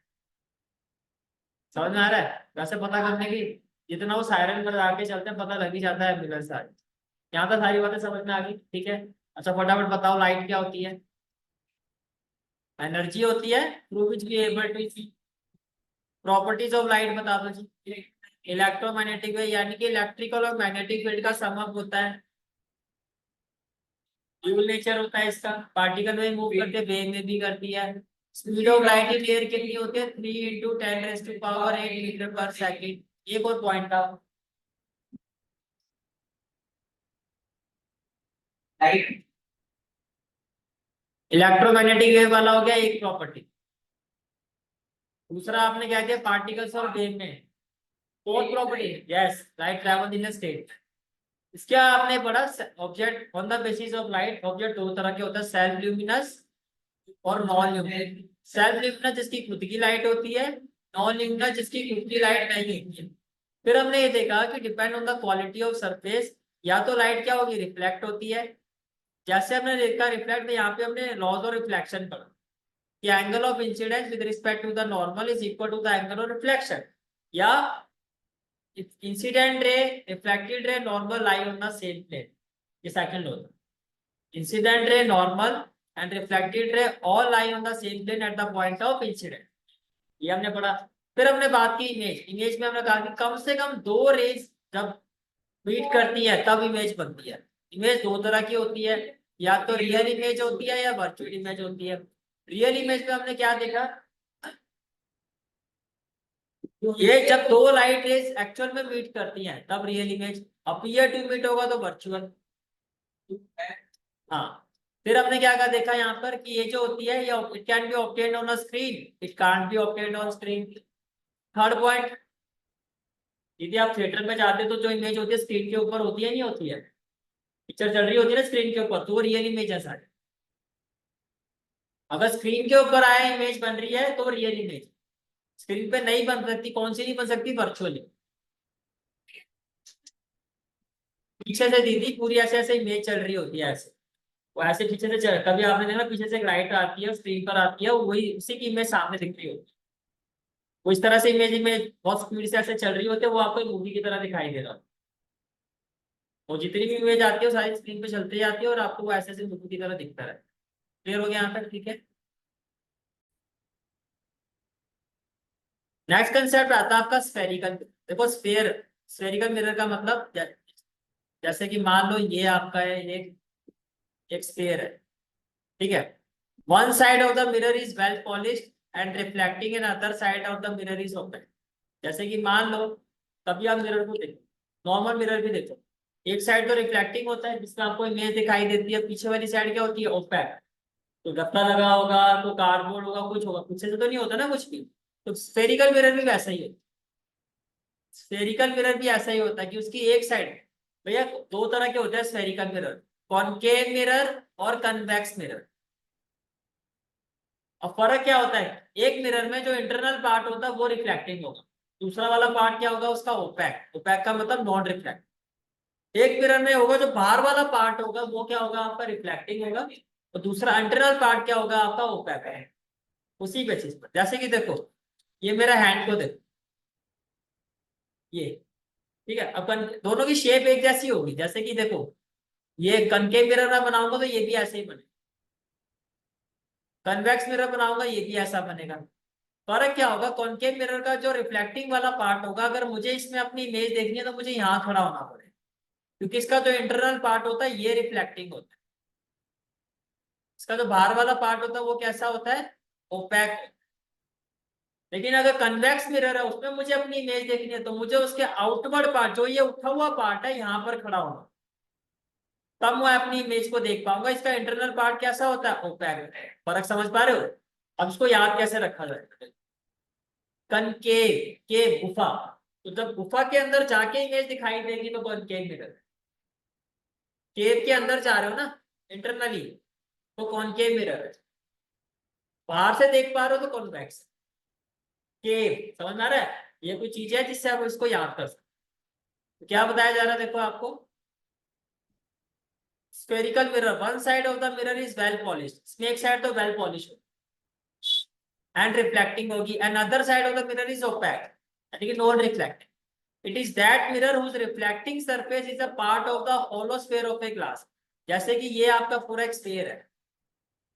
समझ में आ रहा है? वैसे पता करने की जितना वो सायरन पर आके चलते हैं पता लग ही जाता है मिरर से। यहाँ तक सारी बातें समझ में आ गई? ठीक है। अच्छा फटाफट बताओ, लाइट क्या होती है? एनर्जी होती है through which we able to see. Properties of light बता दो जी। इलेक्ट्रोमैग्नेटिक वेव, यानी कि इलेक्ट्रिकल और मैग्नेटिक फील्ड का समअप होता है। ड्यूल नेचर होता है इसका, पार्टिकल में मूव करते हैं, वेव में भी करती है। Speed of light in air कितनी होती है? 3 × 10⁻⁸ एक और पॉइंट था। लाइट इलेक्ट्रोमैग्नेटिक वेव वाला हो गया एक प्रॉपर्टी। दूसरा आपने क्या किया? पार्टिकल्स और वेव में। Fourth property, yes, light travel in state. इसका आपने पढ़ा object on the basis of light. Object दो तरह के होता है, सेल्फ ल्यूमिनस और नॉन ल्यूमिनस। सेल्फ ल्यूमिनस जिसकी खुद की लाइट होती है, नॉन ल्यूमिनस जिसकी खुद की लाइट नहीं होती है। फिर हमने ये देखा कि depend on the quality of surface, या तो लाइट क्या होगी? रिफ्लेक्ट होती है। जैसे हमने देखा रिफ्लेक्ट में, यहाँ पे हमने लॉज ऑफ रिफ्लेक्शन पढ़ा कि angle of incidence with respect to the normal is equal to the angle of reflection, या incident ray, reflected ray, normal lie on the same plane. ये सेकंड होता है। Incident ray, normal and reflected ray all lie on the same plane at the point of incident. ये हमने पढ़ा। फिर हमने बात की इमेज। इमेज में हमने कहा कि कम से कम दो रेज जब मीट करती है तब इमेज बनती है। इमेज दो तरह की होती है, या तो रियल इमेज होती है या वर्चुअल इमेज होती है। रियल इमेज में हमने क्या देखा? ये जब दो लाइट रेज एक्चुअल में मीट करती हैं तब real image, appear to meet होगा तो वर्चुअल। हाँ। फिर हमने क्या क्या देखा यहाँ पर कि ये जो होती है ये it can be obtained on a screen, it can't B obtained on screen. Third point, यदि आप थिएटर में जाते हो तो जो इमेज होती है स्क्रीन के ऊपर होती है, नहीं होती है? पिक्चर चल रही होती है ना स्क्रीन के ऊपर, तो वो रियल इमेज है सारी। अगर स्क्रीन के ऊपर आया इमेज बन रही है तो रियल इमेज। स्क्रीन पे नहीं बन सकती, कौन सी नहीं बन सकती? वर्चुअली। पीछे से दीदी पूरी ऐसे ऐसे इमेज चल रही होती है ऐसे, वो ऐसे पीछे से चल, कभी आपने देखा पीछे से एक लाइट आती है स्क्रीन पर आती है, वही उसी की इमेज सामने दिख रही होती है। वो इस तरह से इमेज बहुत स्पीड से ऐसे चल रही होती है, वो आपको मूवी की तरह दिखाई दे रहा है। वो जितनी भी इमेज आती है वो सारी स्क्रीन पे चलती जाती है और आपको वो ऐसे ऐसे मूवी की तरह दिखता है। क्लियर हो गया यहाँ तक? ठीक है। नेक्स्ट कंसेप्ट आता है आपका स्फेरिकल। देखो स्फेयर, स्फेरिकल मिरर का मतलब जैसे कि मान लो ये आपका है एक स्फेयर है, ठीक है। One side of the mirror is well polished and reflecting in other side of the mirror is opaque. जैसे कि मान लो कभी आप मिरर को देखो, नॉर्मल मिरर भी देखो, एक साइड तो रिफ्लेक्टिंग होता है जिसमें आपको इमेज दिखाई देती है, पीछे वाली साइड क्या होती है, ओपेक। तो गत्ता लगा होगा तो कार्डबोर्ड होगा, कुछ होगा, पीछे से तो नहीं होता ना कुछ भी। तो स्फेरिकल मिरर भी वैसा ही है। स्फेरिकल मिरर भी ऐसा ही होता है कि उसकी एक साइड, भैया दो तरह के होते हैं स्फेरिकल मिरर, कॉनकेव मिरर और कन्वेक्स मिरर। अब फर्क क्या होता है, एक मिरर में जो इंटरनल पार्ट होता है वो रिफ्लेक्टिंग होगा, दूसरा वाला पार्ट क्या होगा उसका, ओपैक। ओपैक का मतलब नॉन रिफ्लेक्ट। एक मिरर में होगा जो बाहर वाला पार्ट होगा वो क्या होगा आपका, रिफ्लेक्टिंग होगा, और दूसरा इंटरनल पार्ट क्या होगा आपका, ओपैक है। उसी बेसिस पर, जैसे कि देखो ये मेरा हैंड को देखो, ये ठीक है, अपन दोनों की शेप एक जैसी होगी। जैसे कि देखो ये कनकेव मिरर में बनाऊंगा तो ये भी ऐसे ही बनेगा, कन्वेक्स मिरर बनाऊंगा ये भी ऐसा बनेगा। फर्क क्या होगा, कॉनकेव मिरर का जो रिफ्लेक्टिंग वाला पार्ट होगा, अगर मुझे इसमें अपनी इमेज देखनी है तो मुझे यहाँ खड़ा होना पड़ेगा, क्योंकि इसका जो इंटरनल पार्ट होता है ये रिफ्लेक्टिंग होता है, इसका जो बाहर वाला पार्ट होता है वो कैसा होता है, ओपैक। लेकिन अगर कन्वेक्स मिरर है उसमें मुझे अपनी इमेज देखनी है तो मुझे उसके आउटवर्ड पार्ट, जो ये उठा हुआ पार्ट है, यहाँ पर खड़ा होना, तब मैं अपनी इमेज को देख पाऊंगा। इसका इंटरनल पार्ट कैसा होता है, ओपैक। फर्क समझ पा रहे हो। अब इसको याद कैसे रखा जाए, कनकेव, केव गुफा, तो जब गुफा के अंदर जाके इमेज दिखाई देगी तो कॉनकेव मिरर, केव के अंदर जा रहे हो ना इंटरनली, तो कॉनकेव मिरर है। बाहर से देख पा रहे हो तो कॉन्वेक्स। केव समझ में आ रहा है, ये कोई चीज है जिससे आप इसको याद कर सकते। तो क्या बताया जा रहा है देखो आपको, spherical mirror, one side of the mirror is well polished, इसमें एक साइड तो वेल पॉलिश हो एंड रिफ्लेक्टिंग होगी, and other side of the mirror is opaque यानी कि non reflecting. It is that mirror whose reflecting surface is a part of the hollow sphere of a glass. जैसे कि ये आपका पूरा एक स्फीयर है,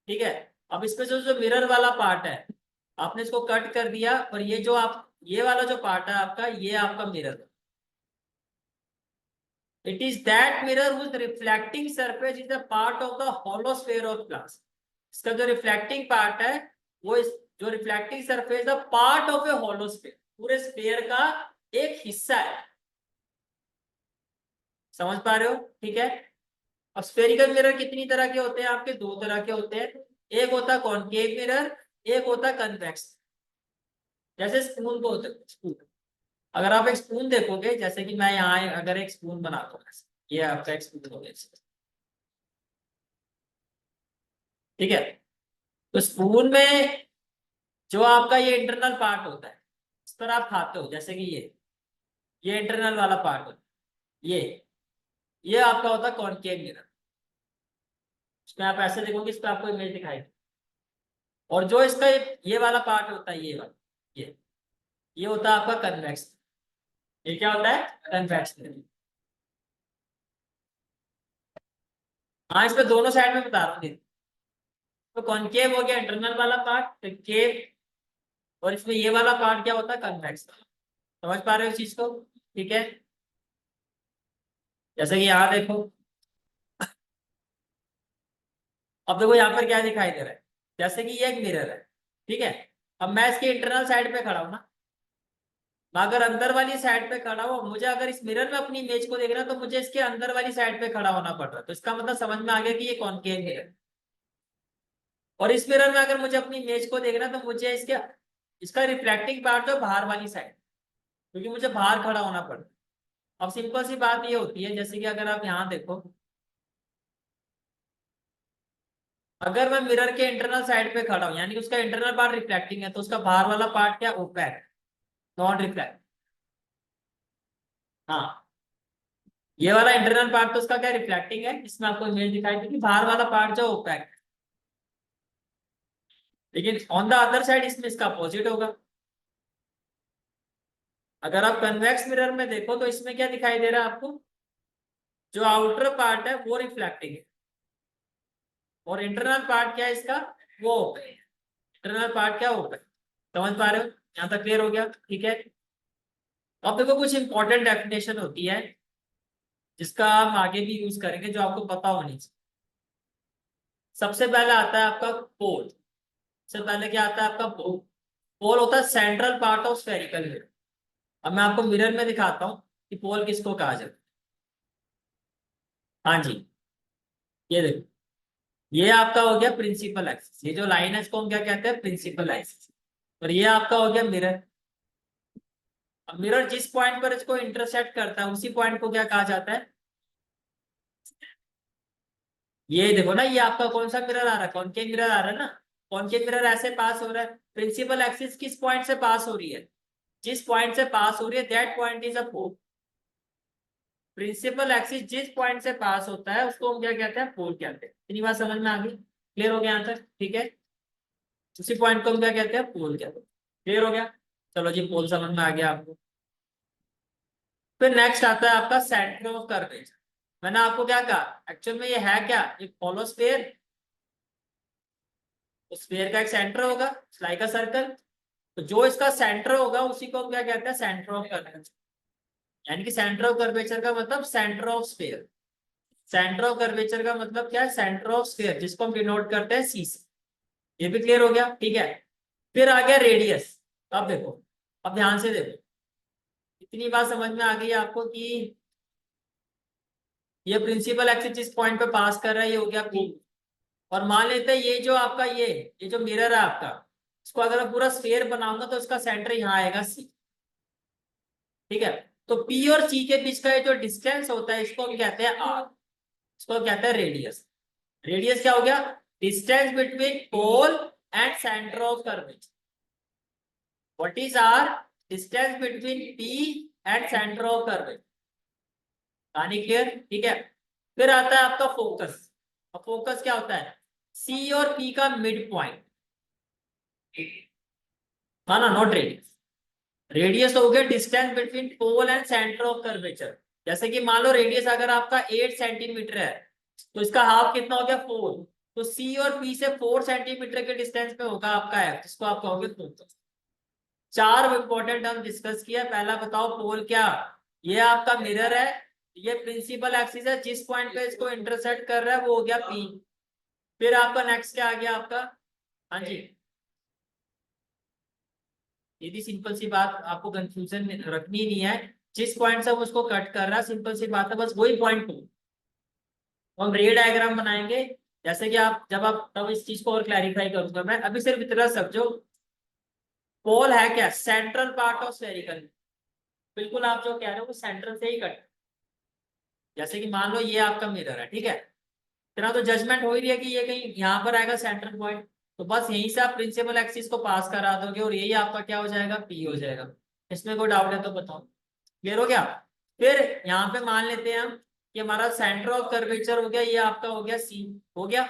ठीक है। अब इसमें जो जो मिरर वाला पार्ट है, आपने इसको कट कर दिया, और ये जो आप, ये वाला जो पार्ट है आपका, ये आपका mirror. It is that mirror whose reflecting surface is a part of the hollow sphere of glass. इसका जो रिफ्लेक्टिंग पार्ट है, वो इस, जो रिफ्लेक्टिंग सरफेस है part of a hollow sphere, पूरे स्फीयर का एक हिस्सा है। समझ पा रहे हो, ठीक है। अब स्फेरिकल मिरर कितनी तरह के होते हैं आपके, दो तरह के होते हैं। एक होता है कॉनकेव मिरर, एक होता है कन्वेक्स। जैसे स्पून को होते हैं स्पून, अगर आप एक स्पून देखोगे, जैसे कि मैं यहाँ अगर एक स्पून बनाता हूँ, ये आपका एक स्पून हो गया, ठीक है। तो स्पून में जो आपका ये इंटरनल पार्ट होता है, इस पर आप खाते हो, जैसे कि ये इंटरनल वाला पार्ट होता है, ये आपका होता है कॉनकेव मिरर। इसमें आप ऐसे देखोगे, इस पर आपको इमेज दिखाई दे। और जो इसका ये वाला पार्ट होता है, ये वाला, ये होता है आपका कन्वेक्स। ये क्या होता है, कन्वेक्स मिरर। हाँ, इस पे दोनों साइड में बता रहा हूँ। तो कॉनकेव हो गया इंटरनल वाला पार्ट, तो केव, और इसमें ये वाला पार्ट क्या होता है, कन्वेक्स। समझ पा रहे हो इस चीज को, ठीक है। जैसे कि यहाँ देखो, अब देखो यहाँ पर क्या दिखाई दे रहा है, जैसे कि ये एक मिरर है, ठीक है। अब मैं इसके इंटरनल साइड पे खड़ा हूं ना, मैं अगर अंदर वाली साइड पे खड़ा हूं, मुझे अगर इस मिरर में अपनी इमेज को देखना तो मुझे इसके अंदर वाली साइड पे खड़ा होना पड़ रहा है। तो इसका मतलब समझ में आ गया कि ये कॉनकेव मिरर। और इस मिरर में अगर मुझे अपनी इमेज को देखना तो मुझे इसके, इसका रिफ्लेक्टिंग पार्ट जो बाहर वाली साइड, क्योंकि मुझे बाहर खड़ा होना पड़ रहा है। अब सिंपल सी बात ये होती है, जैसे कि अगर आप यहाँ देखो, अगर मैं मिरर के इंटरनल साइड पे खड़ा हूं, यानी कि उसका इंटरनल पार्ट रिफ्लेक्टिंग है, तो उसका बाहर वाला पार्ट क्या, ओपैक, नॉन रिफ्लेक्ट। हाँ, ये वाला इंटरनल पार्ट तो उसका क्या, रिफ्लेक्टिंग है, इसमें आपको इमेज दिखाई देगी, बाहर वाला पार्ट जो ओपैक। लेकिन ऑन द अदर साइड इसमें इसका अपोजिट होगा। अगर आप कन्वेक्स मिरर में देखो तो इसमें क्या दिखाई दे रहा है आपको, जो आउटर पार्ट है वो रिफ्लेक्टिंग है, और इंटरनल पार्ट क्या है इसका, वो ओपैक। इंटरनल पार्ट क्या ओपैक। समझ पा रहे हो, यहां तक क्लियर हो गया, ठीक है। अब देखो कुछ इंपॉर्टेंट डेफिनेशन होती है जिसका हम आगे भी यूज करेंगे, जो आपको पता होनी चाहिए। सबसे पहले आता है आपका पोल, सबसे पहले क्या आता है आपका पोल। पोल होता है central part of spherical mirror. अब मैं आपको मिरर में दिखाता हूँ कि पोल किसको कहा जाता है। हाँ जी, ये देखो, ये आपका हो गया प्रिंसिपल एक्सिस, ये जो लाइन है इसको हम क्या कहते हैं, प्रिंसिपल एक्सिस। और ये आपका हो गया मिरर। अब मिरर जिस पॉइंट पर इसको इंटरसेक्ट करता है उसी पॉइंट को क्या कहा जाता है। ये देखो ना, ये आपका कौन सा मिरर आ रहा है, कॉनकेव मिरर आ रहा है ना। कॉनकेव मिरर ऐसे पास हो रहा है, प्रिंसिपल एक्सिस किस पॉइंट से पास हो रही है, जिस पॉइंट से पास हो रही है that point is a pole. Principal axis जिस पॉइंट से पास होता है उसको हम क्या कहते हैं, पोल कहते हैं। इतनी बात समझ में आ गई, क्लियर हो गया यहाँ तक, ठीक है। उसी पॉइंट को हम क्या कहते हैं, पोल कहते हैं। क्लियर हो गया, चलो जी, पोल समझ में आ गया आपको। फिर नेक्स्ट आता है आपका सेंटर ऑफ कर्वेचर। मैंने आपको क्या कहा, एक्चुअल में ये है क्या, एक होलो स्फीयर। स्फीयर का एक सेंटर होगा, लाइक अ सर्कल। तो जो इसका सेंटर होगा उसी को हम क्या कहते हैं, सेंटर ऑफ कर्वेचर। यानी कि सेंटर ऑफ कर्वेचर का मतलब centre of sphere. Centre of curvature का मतलब क्या है, सेंटर ऑफ स्फीयर, जिसको हम डिनोट करते हैं सी से। ये भी क्लियर हो गया, ठीक है। फिर आ गया रेडियस। अब देखो, अब ध्यान से देखो, इतनी बात समझ में आ गई आपको कि ये प्रिंसिपल एक्सिस जिस पॉइंट पे पास कर रहा है ये हो गया पी। और मान लेते हैं ये जो आपका ये जो मिरर है आपका, इसको अगर मैं पूरा स्फीयर बनाऊंगा तो इसका सेंटर यहाँ आएगा सी। ठीक है, तो पी और सी के बीच का ये जो डिस्टेंस होता है इसको हम कहते हैं आर, इसको कहते हैं रेडियस। रेडियस क्या हो गया, distance between pole and centre of curvature. What is R, distance between P and centre of curvature. कहानी क्लियर, ठीक है। फिर आता है आपका फोकस। अब फोकस क्या होता है, सी और पी का मिड पॉइंट। हाँ ना, नॉट रेडियस। रेडियस हो गया distance between pole and centre of curvature. जैसे कि मान लो रेडियस अगर आपका 8 सेंटीमीटर है तो इसका हाफ कितना हो गया, 4। तो सी और पी से 4 सेंटीमीटर के डिस्टेंस पे होगा आपका एफ, जिसको आप कहोगे फोकस। चार इंपॉर्टेंट टर्म डिस्कस किया। पहला बताओ, पोल क्या, ये आपका मिरर है, ये प्रिंसिपल एक्सिस है, जिस पॉइंट पे इसको इंटरसेक्ट कर रहा है वो हो गया पी। फिर आपका नेक्स्ट क्या आ गया आपका, हाँ जी, यदि सिंपल सी बात, आपको कंफ्यूजन रखनी नहीं है। जिस पॉइंट से हम उसको कट कर रहा है, सिंपल सी बात है, बस वही पॉइंट को हम रे डायग्राम बनाएंगे। जैसे कि आप जब आप तब इस चीज को और क्लैरिफाई करूंगा मैं, अभी सिर्फ इतना समझो। पोल है क्या, सेंट्रल पार्ट ऑफ स्फेरिकल। बिल्कुल आप जो कह रहे हो वो सेंट्रल से ही कट। जैसे कि मान लो ये आपका मिरर है, ठीक है, तेरा तो जजमेंट हो ही रही है कि ये कहीं यहाँ पर आएगा सेंट्रल पॉइंट। तो बस यहीं से आप प्रिंसिपल एक्सिस को पास करा दोगे और यही आपका क्या हो जाएगा, पी हो जाएगा। इसमें कोई डाउट है तो बताओ, क्लियर हो गया। फिर यहाँ पे मान लेते हैं हम कि हमारा सेंटर ऑफ कर्वेचर हो गया, ये आपका हो गया सी, हो गया।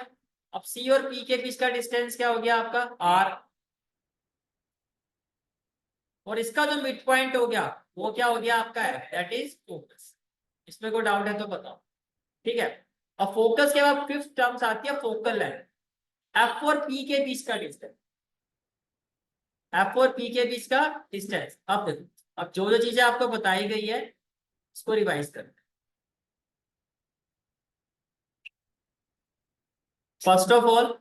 अब सी और पी के बीच का डिस्टेंस क्या हो गया आपका, आर। और इसका जो मिड पॉइंट हो गया वो क्या हो गया आपका है, दैट इज फोकस। इसमें कोई डाउट है तो बताओ, ठीक है। अब फोकस के बाद फिफ्थ टर्म्स आती है फोकल लेंथ। एफ और पी के बीच का डिस्टेंस, एफ और पी के बीच का डिस्टेंस। अब देखो, अब जो जो चीजें आपको बताई गई है इसको रिवाइज कर। फर्स्ट ऑफ ऑल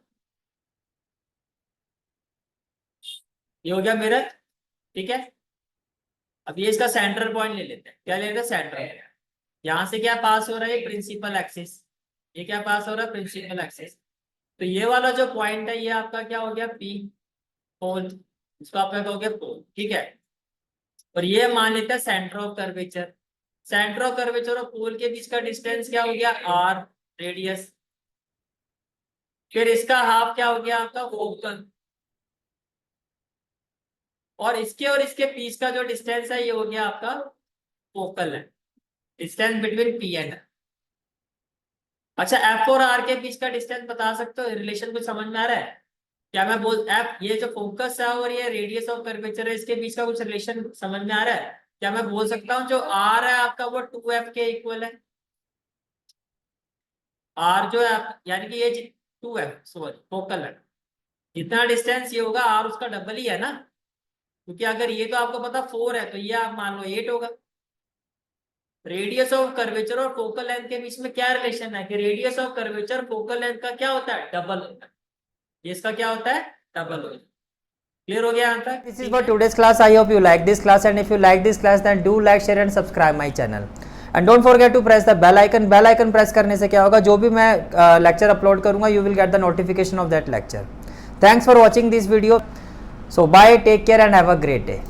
ये हो गया मिरर, ठीक है। अब ये इसका सेंट्रल पॉइंट ले लेते हैं, क्या ले लेते हैं, सेंट्रल। यहां से क्या पास हो रहा है, प्रिंसिपल एक्सिस। ये क्या पास हो रहा है, प्रिंसिपल एक्सिस। तो ये वाला जो पॉइंट है ये आपका क्या हो गया, पी, पोल। इसको आप क्या कहोगे, पोल, ठीक है। और ये मान लेते हैं centre of curvature. Centre of curvature और पोल के बीच का डिस्टेंस क्या हो गया, आर, रेडियस। फिर इसका हाफ क्या हो गया आपका, फोकल। और इसके बीच का जो डिस्टेंस है ये हो गया आपका फोकल है, डिस्टेंस बिटवीन पी एंड। अच्छा, एफ और आर के बीच का डिस्टेंस बता सकते हो, रिलेशन कुछ समझ में आ रहा है क्या, मैं बोल एफ ये जो फोकस है और ये रेडियस ऑफ कर्वेचर है इसके बीच का कुछ रिलेशन समझ में आ रहा है क्या, मैं बोल सकता हूँ जो आर है आपका वो 2f के इक्वल है। आर जो है यानी कि ये 2f, सॉरी फोकल है, जितना डिस्टेंस ये होगा आर उसका डबल ही है ना। क्योंकि अगर ये तो आपको पता 4 है तो ये आप मान लो 8 होगा। रेडियस ऑफ कर्वेचर और फोकल लेंथ के बीच में क्या रिलेशन है कि radius of curvature focal length का क्या होता है, डबल होता है। ये इसका क्या होता है, डबल होता है। क्लियर हो गया यहाँ तक? This is for today's class. I hope you like this class, and if you like this class then do like, share and subscribe my channel. And don't forget to press the bell icon. Bell icon press करने से क्या होगा, जो भी मैं lecture upload करूँगा you will get the notification of that lecture. Thanks for watching this video. So bye, take care and have a great day.